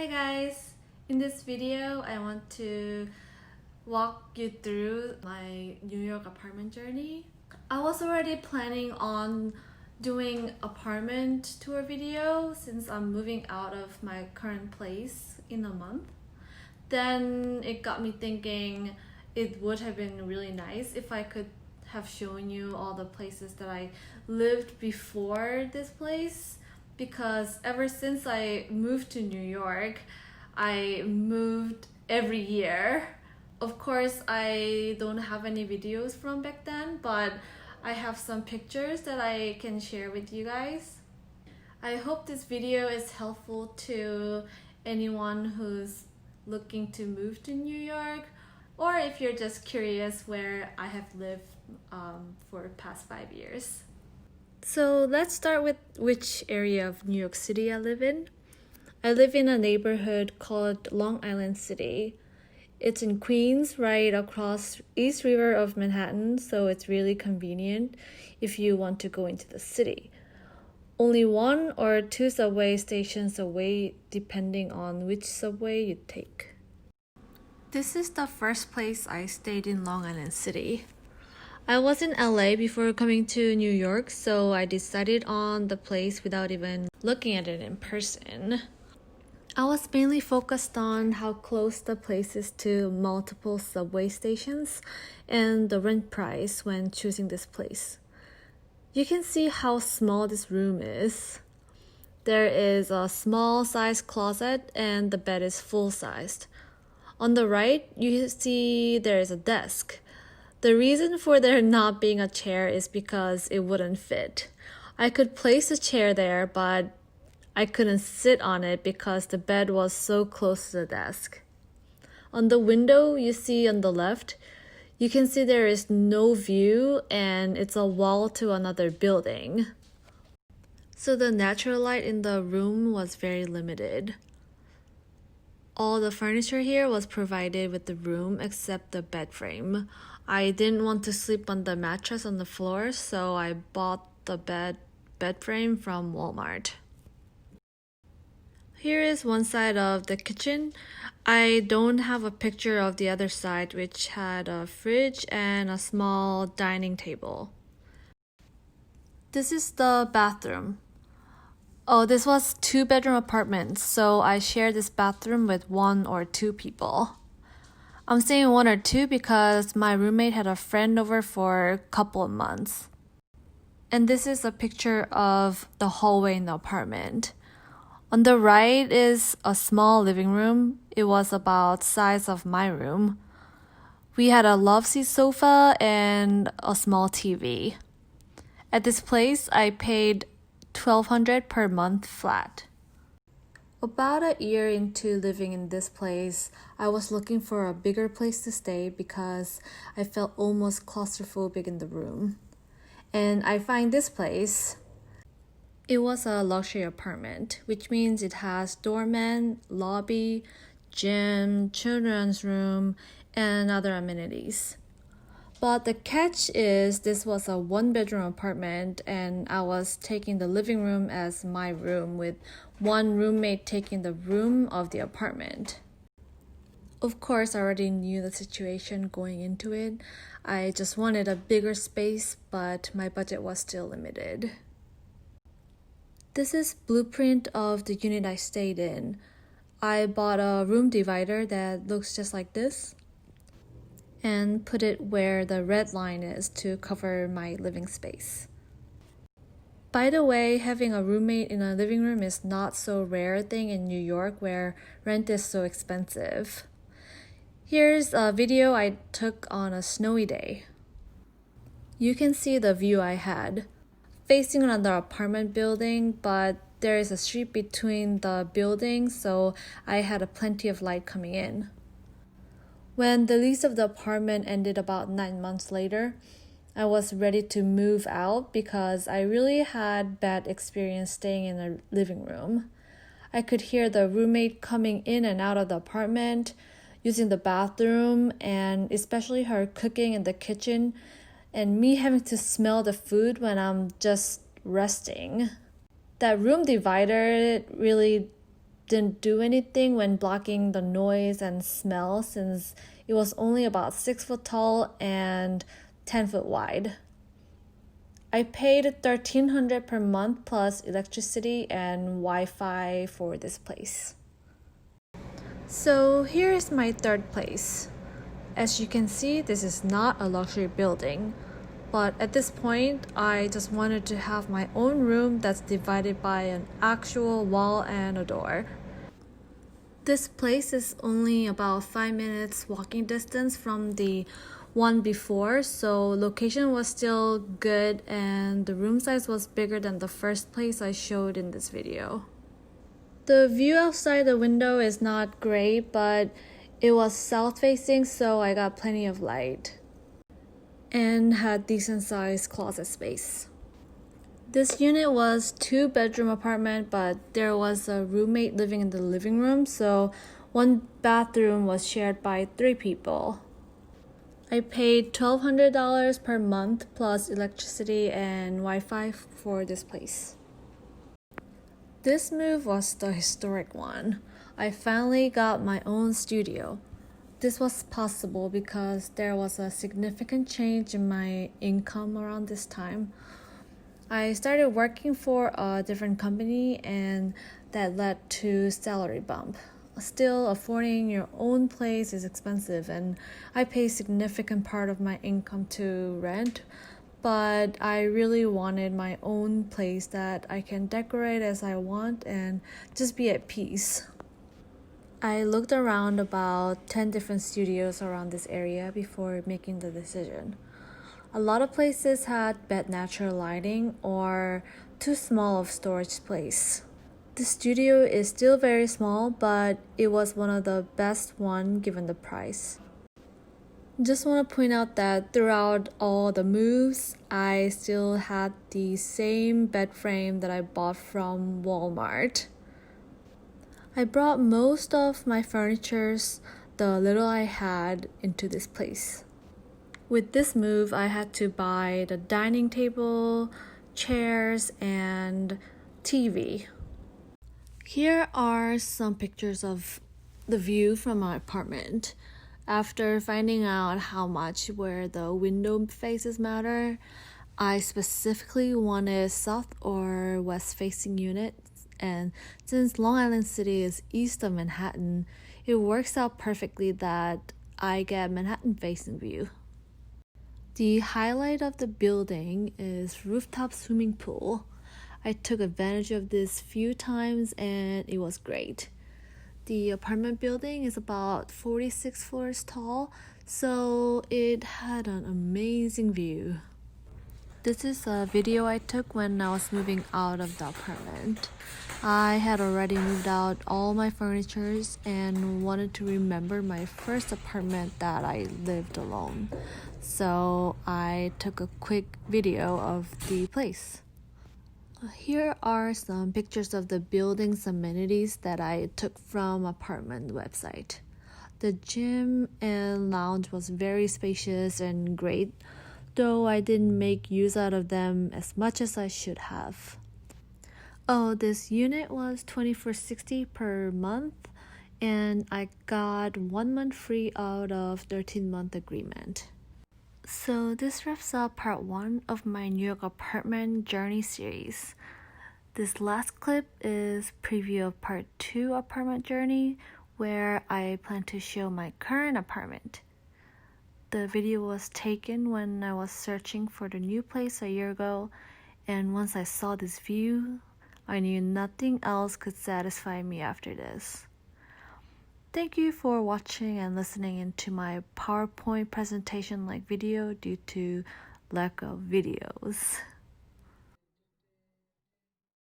Hi guys! In this video, I want to walk you through my New York apartment journey. I was already planning on doing apartment tour video since I'm moving out of my current place in a month. Then it got me thinking it would have been really nice if I could have shown you all the places that I lived before this place, because ever since I moved to New York, I moved every year. Of course, I don't have any videos from back then, but I have some pictures that I can share with you guys. I hope this video is helpful to anyone who's looking to move to New York, or if you're just curious where I have lived for the past 5 years. So let's start with which area of New York City I live in. I live in a neighborhood called Long Island City. It's in Queens, right across East River of Manhattan, so it's really convenient if you want to go into the city. Only 1 or 2 subway stations away depending on which subway you take. This is the first place I stayed in Long Island City. I was in LA before coming to New York, so I decided on the place without even looking at it in person. I was mainly focused on how close the place is to multiple subway stations and the rent price when choosing this place. You can see how small this room is. There is a small sized closet and the bed is full sized. On the right, you see there is a desk. The reason for there not being a chair is because it wouldn't fit. I could place a chair there, but I couldn't sit on it because the bed was so close to the desk. On the window you see on the left, you can see there is no view and it's a wall to another building. So the natural light in the room was very limited. All the furniture here was provided with the room except the bed frame. I didn't want to sleep on the mattress on the floor, so I bought the bed frame from Walmart. Here is one side of the kitchen. I don't have a picture of the other side, which had a fridge and a small dining table. This is the bathroom. Oh, this was 2-bedroom apartment, so I shared this bathroom with 1 or 2 people. I'm saying 1 or 2 because my roommate had a friend over for a couple of months. And this is a picture of the hallway in the apartment. On the right is a small living room. It was about the size of my room. We had a love seat sofa and a small TV. At this place, I paid $1,200 per month flat. About a year into living in this place, I was looking for a bigger place to stay because I felt almost claustrophobic in the room. And I find this place. It was a luxury apartment, which means it has doorman, lobby, gym, children's room, and other amenities. But the catch is this was a 1-bedroom apartment and I was taking the living room as my room with 1 roommate taking the room of the apartment. Of course, I already knew the situation going into it. I just wanted a bigger space, but my budget was still limited. This is blueprint of the unit I stayed in. I bought a room divider that looks just like this and put it where the red line is to cover my living space. By the way, having a roommate in a living room is not so rare thing in New York where rent is so expensive. Here's a video I took on a snowy day. You can see the view I had. Facing another apartment building, but there is a street between the buildings, so I had plenty of light coming in. When the lease of the apartment ended about 9 months later, I was ready to move out because I really had bad experience staying in a living room. I could hear the roommate coming in and out of the apartment, using the bathroom, and especially her cooking in the kitchen, and me having to smell the food when I'm just resting. That room divider really didn't do anything when blocking the noise and smell since it was only about 6 foot tall and 10 foot wide. I paid $1,300 per month plus electricity and Wi-Fi for this place. So here is my third place. As you can see, this is not a luxury building, but at this point, I just wanted to have my own room that's divided by an actual wall and a door. This place is only about 5 minutes walking distance from the one before, so location was still good and the room size was bigger than the first place I showed in this video. The view outside the window is not great, but it was south-facing, so I got plenty of light and had decent-sized closet space. This unit was 2-bedroom apartment, but there was a roommate living in the living room, so one bathroom was shared by 3 people. I paid $1,200 per month plus electricity and Wi-Fi for this place. This move was the historic one. I finally got my own studio. This was possible because there was a significant change in my income around this time. I started working for a different company and that led to salary bump. Still, affording your own place is expensive and I pay a significant part of my income to rent, but I really wanted my own place that I can decorate as I want and just be at peace. I looked around about 10 different studios around this area before making the decision. A lot of places had bad natural lighting or too small of storage space. The studio is still very small, but it was one of the best one given the price. Just want to point out that throughout all the moves, I still had the same bed frame that I bought from Walmart. I brought most of my furnitures, the little I had, into this place. With this move, I had to buy the dining table, chairs, and TV. Here are some pictures of the view from my apartment. After finding out how much where the window faces matter, I specifically wanted south or west facing units, and since Long Island City is east of Manhattan, it works out perfectly that I get Manhattan facing view. The highlight of the building is rooftop swimming pool. I took advantage of this few times and it was great. The apartment building is about 46 floors tall, so it had an amazing view. This is a video I took when I was moving out of the apartment. I had already moved out all my furniture and wanted to remember my first apartment that I lived alone. So I took a quick video of the place. Here are some pictures of the building's amenities that I took from apartment website. The gym and lounge was very spacious and great, though I didn't make use out of them as much as I should have. Oh, this unit was $24.60 per month, and I got 1 month free out of 13-month agreement. So this wraps up part 1 of my New York apartment journey series. This last clip is preview of part 2 apartment journey, where I plan to show my current apartment. The video was taken when I was searching for the new place a year ago, and once I saw this view, I knew nothing else could satisfy me after this. Thank you for watching and listening into my PowerPoint presentation-like video due to lack of videos.